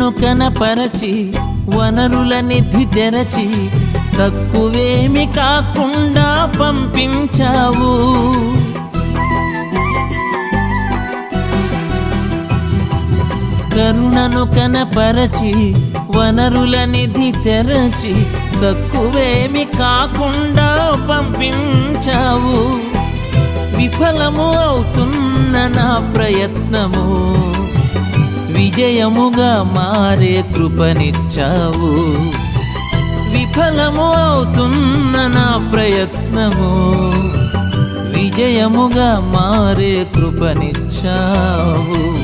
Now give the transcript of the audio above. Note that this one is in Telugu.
కనపరచి వనరుల నిధి తెరచి తక్కువేమి కాకుండా పంపించావు. కరుణను కనపరచి వనరుల నిధి తెరచి తక్కువేమి కాకుండా పంపించావు. విఫలము అవుతున్న నా ప్రయత్నము విజయముగా మారే కృపనిచ్చావు. విఫలము అవుతున్న నా ప్రయత్నము విజయముగా మారే కృపనిచ్చావు.